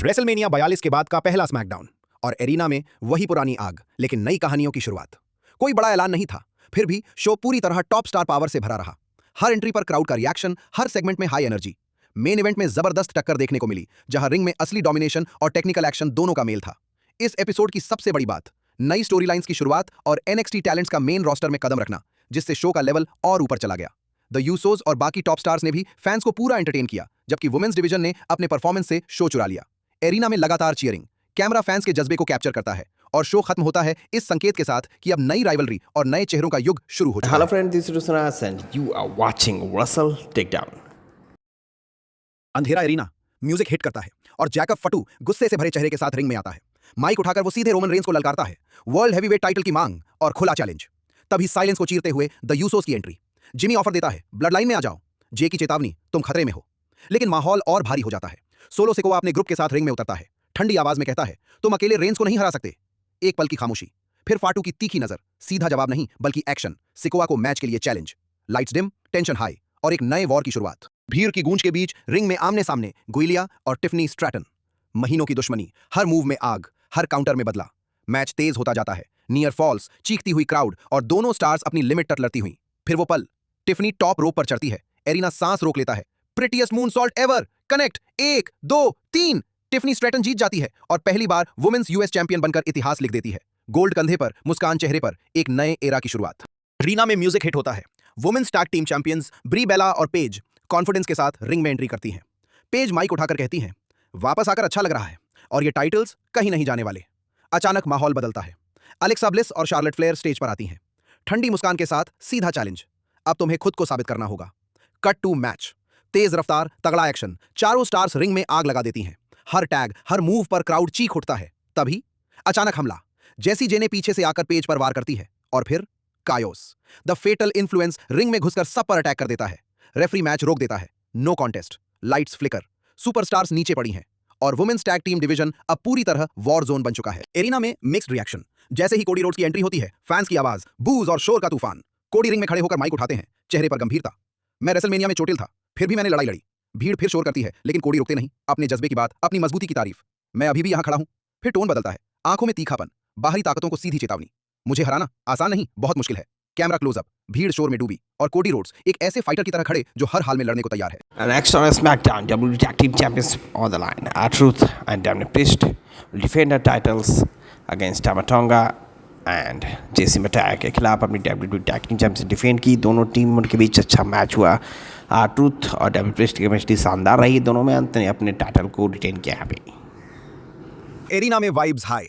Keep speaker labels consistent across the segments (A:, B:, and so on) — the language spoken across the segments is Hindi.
A: रेसलमेनिया 42 के बाद का पहला स्मैकडाउन और एरिना में वही पुरानी आग, लेकिन नई कहानियों की शुरुआत। कोई बड़ा ऐलान नहीं था, फिर भी शो पूरी तरह टॉप स्टार पावर से भरा रहा। हर एंट्री पर क्राउड का रिएक्शन, हर सेगमेंट में हाई एनर्जी। मेन इवेंट में जबरदस्त टक्कर देखने को मिली, जहां रिंग में असली डोमिनेशन और टेक्निकल एक्शन दोनों का मेल था। इस एपिसोड की सबसे बड़ी बात, नई स्टोरी लाइन्स की शुरुआत और एनएक्सटी टैलेंट्स का मेन रोस्टर में कदम रखना, जिससे शो का लेवल और ऊपर चला गया। द यूसोस और बाकी टॉप स्टार्स ने भी फैंस को पूरा एंटरटेन किया, जबकि वुमेन्स डिवीजन ने अपने परफॉर्मेंस से शो चुरा लिया। एरिना में लगातार चीयरिंग, कैमरा फैंस के जज्बे को कैप्चर करता है और शो खत्म होता है इस संकेत के साथ कि अब नई राइवलरी और नए चेहरों का युग शुरू हो चुका है।
B: Hello friends, this is Rusanas and you are watching Russell Takedown.
A: अंधेरा एरिना, म्यूजिक हिट करता है और जैकब फटू गुस्से से भरे चेहरे के साथ रिंग में आता है। माइक उठाकर वो सीधे रोमन रेंस को ललकारता है, वर्ल्ड हैवीवेट टाइटल की मांग और खुला चैलेंज। तभी साइलेंस को चीरते हुए द यूसोस की एंट्री। जिमी ऑफर देता है, ब्लड लाइन में आ जाओ। जे की चेतावनी, तुम खतरे में हो। लेकिन माहौल और भारी हो जाता है। सोलो सिकोआ अपने ग्रुप के साथ रिंग में उतरता है, ठंडी आवाज में कहता है, तुम अकेले रेंस को नहीं हरा सकते। एक पल की खामोशी, फिर फाटू की तीखी नजर, सीधा जवाब नहीं बल्कि एक्शन। सिकोआ को मैच के लिए challenge. Lights dim, tension high और एक नए वॉर की शुरुआत। भीड़ की गूंज के बीच रिंग में आमने सामने गुइलिया और टिफनी स्ट्रैटन। महीनों की दुश्मनी, हर मूव में आग, हर काउंटर में बदला। मैच तेज होता जाता है, नियर फॉल्स, चीखती हुई क्राउड और दोनों स्टार्स अपनी लिमिट तक लड़ती हुई। फिर वो पल, टिफनी टॉप रोप पर चढ़ती है, एरिना सांस रोक लेता है। Prettiest moon salt ever, connect, 1 2 3। Tiffany Stratton जीत जाती है और पहली बार वुमेन्स यूएस चैंपियन बनकर इतिहास लिख देती है। गोल्ड कंधे पर, मुस्कान चेहरे पर, एक नए एरा की शुरुआत। रीना में म्यूजिक हिट होता है। वुमेन्स टैग टीम चैंपियंस ब्री बेला और पेज कॉन्फिडेंस के साथ रिंग में एंट्री करती हैं। पेज माइक उठाकर कहती हैं, वापस आकर अच्छा लग रहा है और ये टाइटल्स कहीं नहीं जाने वाले। अचानक माहौल बदलता है। अलेक्सा ब्लिस और शार्लेट फ्लेयर स्टेज पर आती हैं, ठंडी मुस्कान के साथ सीधा चैलेंज। अब तुम्हें खुद को साबित करना होगा। कट टू मैच, तेज रफ्तार, तगड़ा एक्शन, चारों स्टार्स रिंग में आग लगा देती हैं। हर टैग, हर मूव पर क्राउड चीख उठता है। तभी अचानक हमला, जैसी जेने पीछे से आकर पेज पर वार करती है और फिर कायोस, द फेटल इन्फ्लुएंस रिंग में घुसकर सब पर अटैक कर देता है। रेफरी मैच रोक देता है, no contest. Lights flicker, superstars नीचे पड़ी हैं और वुमेन्स टैग टीम डिवीजन अब पूरी तरह वॉर जोन बन चुका है। एरिना में मिक्स्ड रिएक्शन। जैसे ही कोडी रोड्स की एंट्री होती है, फैंस की आवाज, बूज और शोर का तूफान। कोडी रिंग में खड़े होकर माइक उठाते हैं, चेहरे पर गंभीरता। मैं रेसलमेनिया में चोटिल था, फिर भी मैंने लड़ाई लड़ी। भीड़ फिर शोर करती है, लेकिन कोडी रुकते नहीं। अपने जज्बे की बात, अपनी मजबूती की तारीफ। मैं अभी भी यहां खड़ा हूं। फिर टोन बदलता है, आंखों में तीखापन, बाहरी ताकतों को सीधी चेतावनी। मुझे हराना आसान नहीं, बहुत मुश्किल है। कैमरा क्लोजअप, भीड़ शोर में डूबी और कोडी रोड्स एक ऐसे फाइटर की तरह खड़े जो हर हाल में लड़ने को तैयार है।
B: And next on SmackDown, WWE Tag Team Champions on the line. R-Truth and Damien Priest will defend their titles against Tamatonga and JC Mattak के खिलाफ अपनी WWE Tag Team Champions defend की। दोनों टीम के बीच अच्छा मैच हुआ। R-Truth और Damien Priest की केमिस्ट्री शानदार रही। दोनों में अंत ने अपने टाइटल को रिटेन किया है अभी।
A: एरिना में वाइब्स हाई।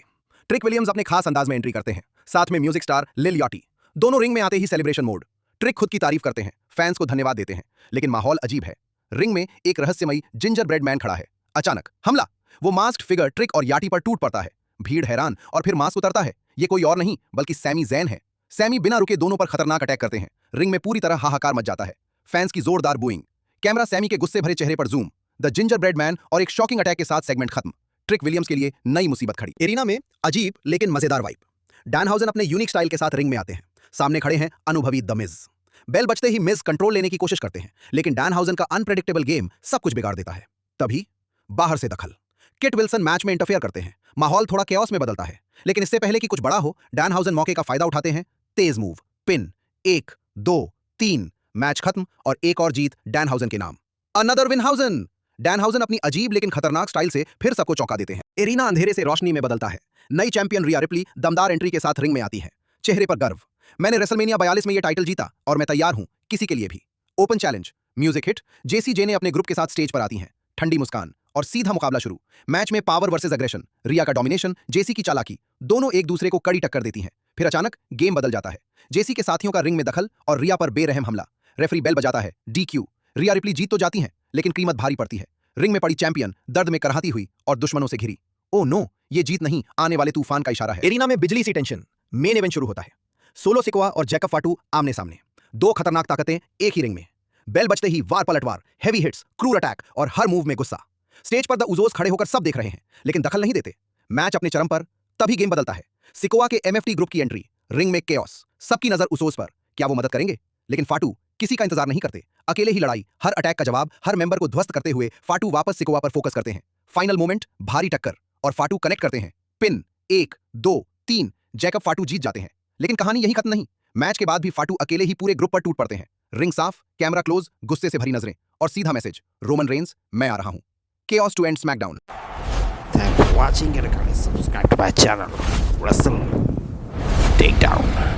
A: ट्रिक विलियम्स अपने खास अंदाज में एंट्री करते हैं, साथ में म्यूजिक स्टार लिल यॉटी। दोनों रिंग में आते ही सेलिब्रेशन मोड। ट्रिक खुद की तारीफ करते हैं, फैंस को धन्यवाद देते हैं। लेकिन माहौल अजीब है। रिंग में एक रहस्यमयी जिंजर ब्रेड मैन खड़ा है। अचानक हमला, वो मास्क्ड फिगर ट्रिक और याटी पर टूट पड़ता है। भीड़ हैरान और फिर मास्क उतरता है। ये कोई और नहीं बल्कि सैमी ज़ैन है। सैमी बिना रुके दोनों पर खतरनाक अटैक करते हैं। रिंग में पूरी तरह हाहाकार मच जाता है। फैंस की जोरदार बूइंग, कैमरा सैमी के गुस्से भरे चेहरे पर zoom. The ginger bread man और एक शॉकिंग अटैक के साथ सेगमेंट खत्म। ट्रिक विलियम्स के लिए नई मुसीबत खड़ी। एरिना में अजीब लेकिन मजेदार वाइब। डैनहाउजन अपने यूनिक स्टाइल के साथ रिंग में आते हैं। सामने खड़े हैं अनुभवी द मिज। बेल बजते ही मिज कंट्रोल लेने की कोशिश करते हैं, लेकिन डैनहाउजन का अनप्रेडिक्टेबल गेम सब कुछ बिगाड़ देता है। तभी बाहर से दखल, किट विल्सन मैच में इंटरफेयर करते हैं। माहौल थोड़ा केओस में बदलता है, लेकिन इससे पहले कि कुछ बड़ा हो, डैनहाउजन मौके का फायदा उठाते हैं। तेज मूव, पिन, 1 2 3। मैच खत्म और एक और जीत डैनहाउजन के नाम। अनदर विनहाउजन। डैनहाउजन अपनी अजीब लेकिन खतरनाक स्टाइल से फिर सबको चौंका देते हैं। एरिना अंधेरे से रोशनी में बदलता है। नई चैंपियन रिया रिप्ली दमदार एंट्री के साथ रिंग में आती है, चेहरे पर गर्व। मैंने रेसलमेनिया 42 में ये टाइटल जीता और मैं तैयार हूं किसी के लिए भी। ओपन चैलेंज, म्यूजिक हिट, जेसी जे ने अपने ग्रुप के साथ स्टेज पर आती हैं, ठंडी मुस्कान और सीधा मुकाबला शुरू। मैच में पावर वर्सेस अग्रेशन, रिया का डोमिनेशन, जेसी की चालाकी, दोनों एक दूसरे को कड़ी टक्कर देती हैं। फिर अचानक गेम बदल जाता है। जेसी के साथियों का रिंग में दखल और रिया पर बेरहम हमला। रेफरी बेल बजाता है, DQ। रिया रिप्ली जीत तो जाती हैं, लेकिन कीमत भारी पड़ती है। रिंग में पड़ी चैंपियन दर्द में कराहती हुई और दुश्मनों से घिरी। ओ नो, ये जीत नहीं, आने वाले तूफान का इशारा है। एरिना में बिजली सी टेंशन। मेन इवेंट शुरू होता है। सोलो सिकोआ और जैकब फाटू आमने सामने, दो खतरनाक ताकतें एक ही रिंग में। बेल बजते ही वार पलटवार, हेवी हिट्स, क्रूर अटैक और हर मूव में गुस्सा। स्टेज पर द उजोस खड़े होकर सब देख रहे हैं, लेकिन दखल नहीं देते। मैच अपने चरम पर, तभी गेम बदलता है। सिकोआ के MFT ग्रुप की एंट्री, रिंग में केओस, सबकी नजर उजोस पर। क्या वो मदद करेंगे? लेकिन फाटू किसी का इंतजार नहीं करते। अकेले ही लड़ाई, हर अटैक का जवाब, हर मेंबर को ध्वस्त करते हुए फाटू वापस सिकोआ पर फोकस करते हैं। फाइनल मोमेंट, भारी टक्कर और फाटू कनेक्ट करते हैं। पिन 1, 2, 3, जैकब फाटू जीत जाते हैं। लेकिन कहानी यही खत्म नहीं। मैच के बाद भी फाटू अकेले ही पूरे ग्रुप पर टूट पड़ते हैं। रिंग साफ, कैमरा क्लोज, गुस्से से भरी नजरें और सीधा मैसेज, रोमन रेंस मैं आ रहा हूं। Chaos to end SmackDown.
B: Thanks for watching and kindly subscribe to my channel, Wrestle Takedown.